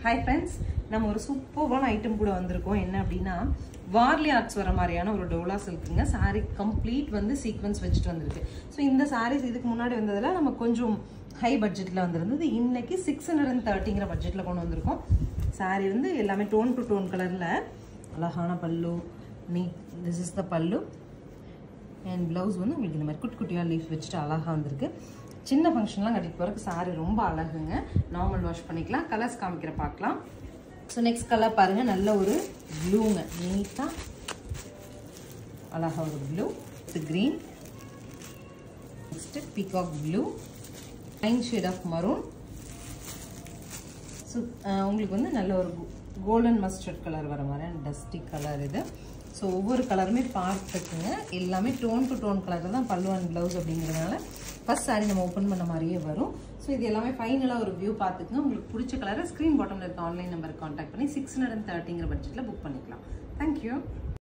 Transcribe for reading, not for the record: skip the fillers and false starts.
Hi friends, நம்ம ஒரு சூப்பரான ஐட்டம் கூட வந்திருக்கோம். என்ன அப்படினா வார்லி ஆர்ட்ஸ் வர மாதிரியான ஒரு டோலா சில்க்ங்க. saree complete வந்து சீக்வென்ஸ் வெச்சிட்டு வந்திருக்கு. சோ இந்த sarees இதுக்கு முன்னாடி வந்ததல நம்ம கொஞ்சம் ஹை பட்ஜெட்ல வந்திருந்தது. இன்னைக்கு 630ங்கற பட்ஜெட்ல கொண்டு வந்திருக்கோம். saree வந்து எல்லாமே டோன் டு டோன் கலர்ல அழகான பல்லு. This is the pallu and blouse வந்து உங்களுக்கு இந்த மாதிரி குட்டி குட்டியா லீஃப் வெச்சிட்டு அழகா வந்திருக்கு. சின்ன ஃபங்க்ஷன்லாம் கட்டிட்டு போறதுக்கு saree ரொம்ப அழகுங்க. நார்மல் வாஷ் பண்ணிக்கலாம். கலர்ஸ் காமிக்கிற பார்க்கலாம். சோ நெக்ஸ்ட் கலர் பாருங்க, நல்ல ஒரு ப்ளூங்க. நீட்டா அழகா ஒரு blue with green. Next peacock blue, line shade of maroon. So உங்களுக்கு வந்து நல்ல ஒரு கோல்டன் மஸ்டர்ட் கலர் வர மாதிரி டஸ்டி கலர் இது. ஸோ ஒவ்வொரு கலருமே பார்த்துக்குங்க. எல்லாமே டோன் டு டோன் கலர் தான் பல்லு அண்ட் ப்ளவுஸ் அப்படிங்கிறதுனால ஃபர்ஸ்ட் சாரி நம்ம ஓப்பன் பண்ண மாதிரியே வரும். ஸோ இது எல்லாமே ஃபைனலாக ஒரு வியூ பார்த்துக்குங்க. உங்களுக்கு பிடிச்ச கலரை ஸ்க்ரீன் பாட்டமில் இருக்க ஆன்லைன் நம்பருக்கு கான்டாக்ட் பண்ணி 630ங்கிற பட்ஜெட்டில் புக் பண்ணிக்கலாம். தேங்க்யூ.